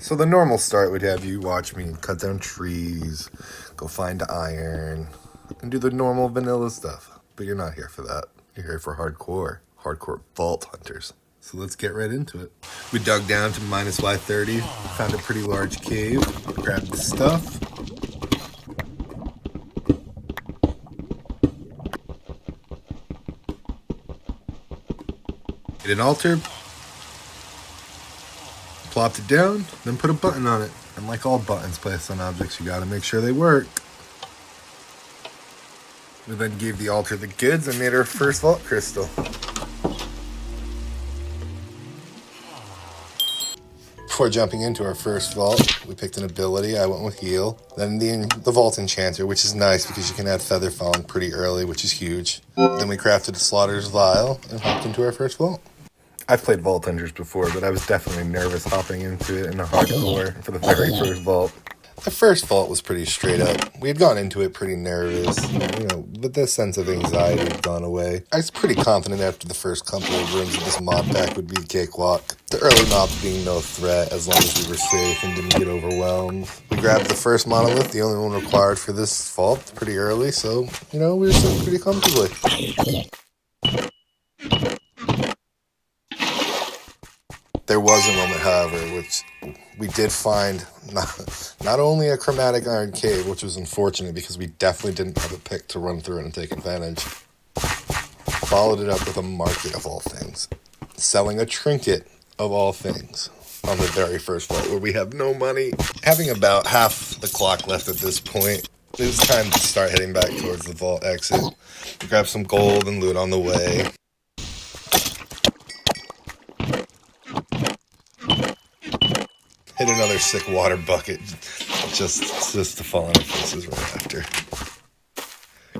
So the normal start would have you watch me cut down trees, go find iron, and do the normal vanilla stuff. But you're not here for that. You're here for hardcore vault hunters. So let's get right into it. We dug down to minus Y30, found a pretty large cave, grabbed the stuff. Hit an altar, plopped it down, then put a button on it. And like all buttons placed on objects, you gotta make sure they work. We then gave the altar the goods and made our first vault crystal. Before jumping into our first vault, we picked an ability. I went with heal. Then the vault enchanter, which is nice because you can add feather falling pretty early, which is huge. Then we crafted a slaughter's vial and hopped into our first vault. I've played Vault Hunters before, but I was definitely nervous hopping into it in a hardcore for the very first vault. The first vault was pretty straight up. We had gone into it pretty nervous, but the sense of anxiety had gone away. I was pretty confident after the first couple of rooms of this mod pack would be a cakewalk. The early mobs being no threat as long as we were safe and didn't get overwhelmed. We grabbed the first monolith, the only one required for this vault, pretty early, so, we were sitting pretty comfortably. There was a moment, however, which we did find not only a chromatic iron cave, which was unfortunate because we definitely didn't have a pick to run through it and take advantage. Followed it up with a market of all things. Selling a trinket of all things on the very first vault where we have no money. Having about half the clock left at this point, it was time to start heading back towards the vault exit. We grabbed some gold and loot on the way. Hit another sick water bucket just to fall on our faces right after.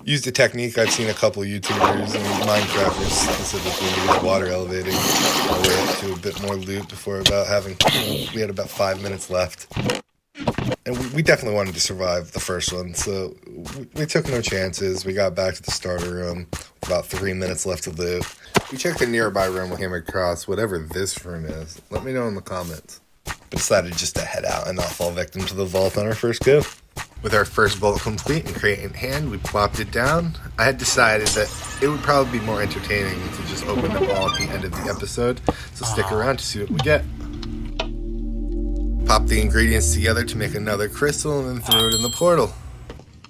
Used a technique I've seen a couple YouTubers and Minecrafters specifically use, water elevating our way up to a bit more loot before we had about 5 minutes left. And we definitely wanted to survive the first one, so we took no chances. We got back to the starter room, about 3 minutes left to loot. We checked a nearby room we came across, whatever this room is. Let me know in the comments. But decided just to head out and not fall victim to the vault on our first go. With our first vault complete and crate in hand, we plopped it down. I had decided that it would probably be more entertaining to just open the vault at the end of the episode, so stick around to see what we get. Pop the ingredients together to make another crystal and then threw it in the portal.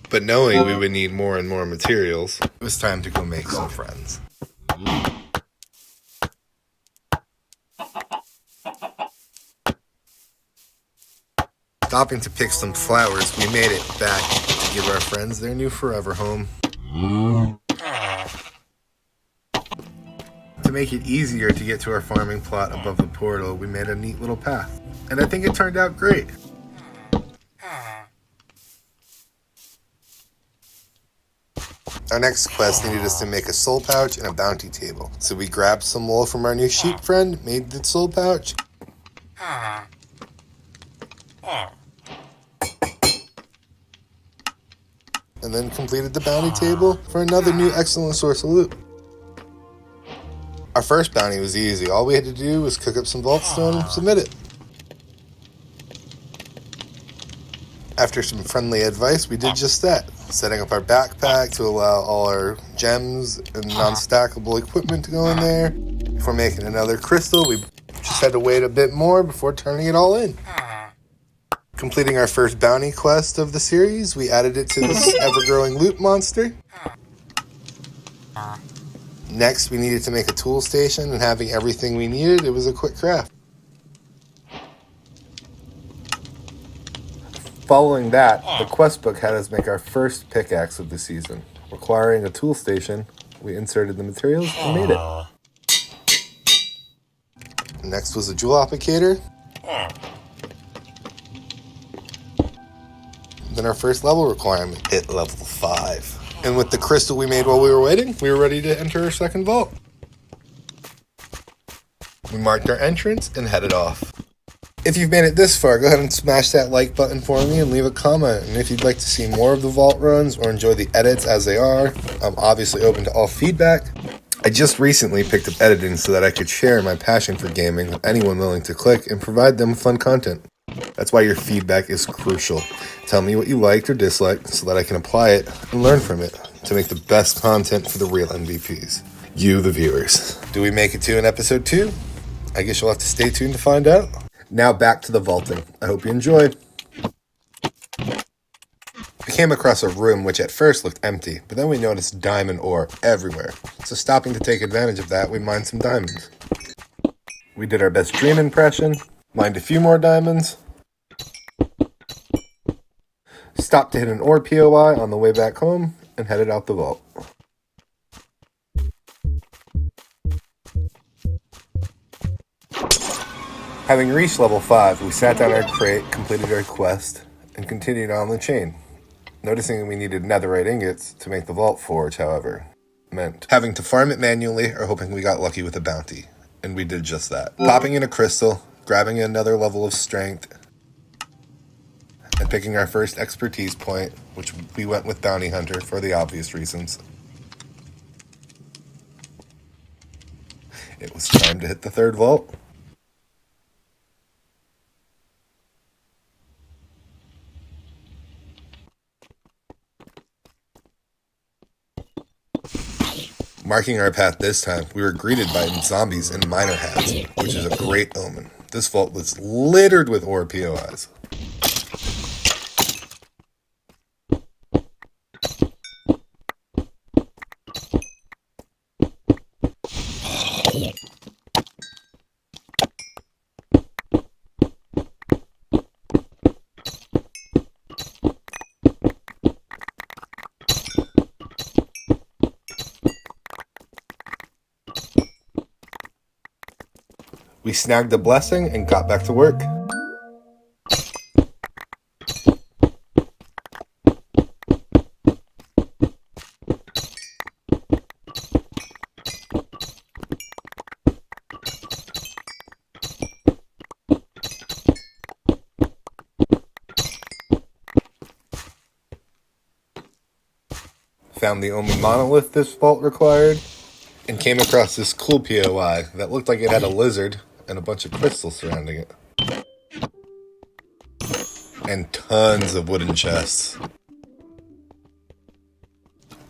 But knowing we would need more and more materials, it was time to go make some friends. Stopping to pick some flowers, we made it back to give our friends their new forever home. To make it easier to get to our farming plot above the portal, we made a neat little path. And I think it turned out great. Our next quest needed us to make a soul pouch and a bounty table. So we grabbed some wool from our new sheep friend, made the soul pouch. And then completed the bounty table for another new excellent source of loot. Our first bounty was easy. All we had to do was cook up some vault stone and submit it. After some friendly advice, we did just that, setting up our backpack to allow all our gems and non-stackable equipment to go in there. Before making another crystal, we just had to wait a bit more before turning it all in. Completing our first bounty quest of the series, we added it to this ever-growing loot monster. Next, we needed to make a tool station, and having everything we needed, it was a quick craft. Following that, the quest book had us make our first pickaxe of the season. Requiring a tool station, we inserted the materials and made it. Next was a jewel applicator. Then our first level requirement hit level 5. And with the crystal we made while we were waiting, we were ready to enter our second vault. We marked our entrance and headed off. If you've made it this far, go ahead and smash that like button for me and leave a comment. And if you'd like to see more of the vault runs or enjoy the edits as they are, I'm obviously open to all feedback. I just recently picked up editing so that I could share my passion for gaming with anyone willing to click and provide them with fun content. That's why your feedback is crucial. Tell me what you liked or disliked so that I can apply it and learn from it to make the best content for the real MVPs. You, the viewers. Do we make it to an episode 2? I guess you'll have to stay tuned to find out. Now back to the vaulting. I hope you enjoy. We came across a room which at first looked empty, but then we noticed diamond ore everywhere. So stopping to take advantage of that, we mined some diamonds. We did our best dream impression, mined a few more diamonds, stopped to hit an ore POI on the way back home, and headed out the vault. Having reached level 5, we sat down our crate, completed our quest, and continued on the chain. Noticing we needed netherite ingots to make the vault forge, however, meant having to farm it manually or hoping we got lucky with a bounty. And we did just that. Popping in a crystal, grabbing another level of strength, and picking our first expertise point, which we went with Bounty Hunter for the obvious reasons. It was time to hit the third vault. Marking our path this time, we were greeted by zombies in miner hats, which is a great omen. This vault was littered with ore POIs. We snagged a blessing and got back to work. Found the only monolith this vault required, and came across this cool POI that looked like it had a lizard and a bunch of crystals surrounding it. And tons of wooden chests.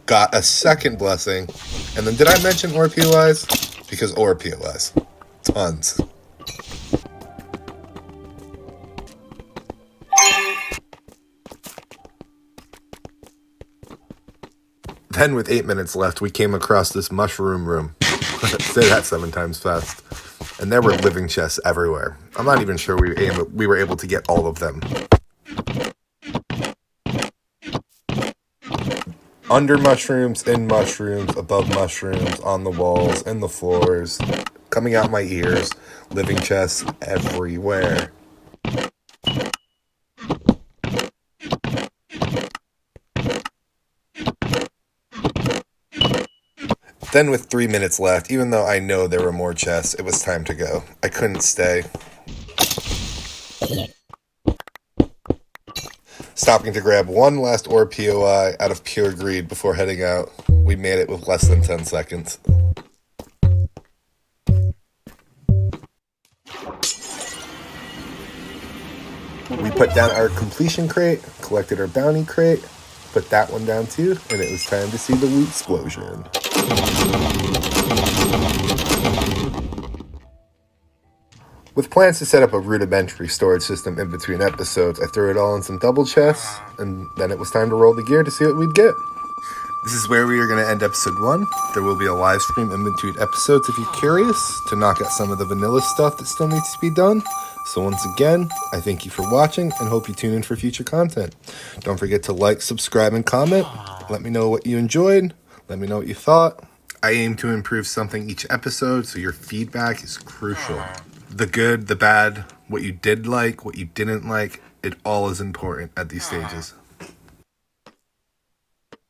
Got a second blessing. And then did I mention ore POIs? Because ore POIs. Tons. Then with 8 minutes left, we came across this mushroom room. Say that 7 times fast. And there were living chests everywhere. I'm not even sure we were able to get all of them. Under mushrooms, in mushrooms, above mushrooms, on the walls, in the floors, coming out my ears, living chests everywhere. Then with 3 minutes left, even though I know there were more chests, it was time to go. I couldn't stay. Stopping to grab one last ore POI out of pure greed before heading out. We made it with less than 10 seconds. We put down our completion crate, collected our bounty crate, put that one down too, and it was time to see the loot explosion. With plans to set up a rudimentary storage system in between episodes, I threw it all in some double chests, and then it was time to roll the gear to see what we'd get. This is where we are going to end episode 1. There will be a live stream in between episodes if you're curious, to knock out some of the vanilla stuff that still needs to be done. So once again, I thank you for watching and hope you tune in for future content. Don't forget to like, subscribe, and comment. Let me know what you enjoyed. Let me know what you thought. I aim to improve something each episode, so your feedback is crucial. The good, the bad, what you did like, what you didn't like, it all is important at these stages.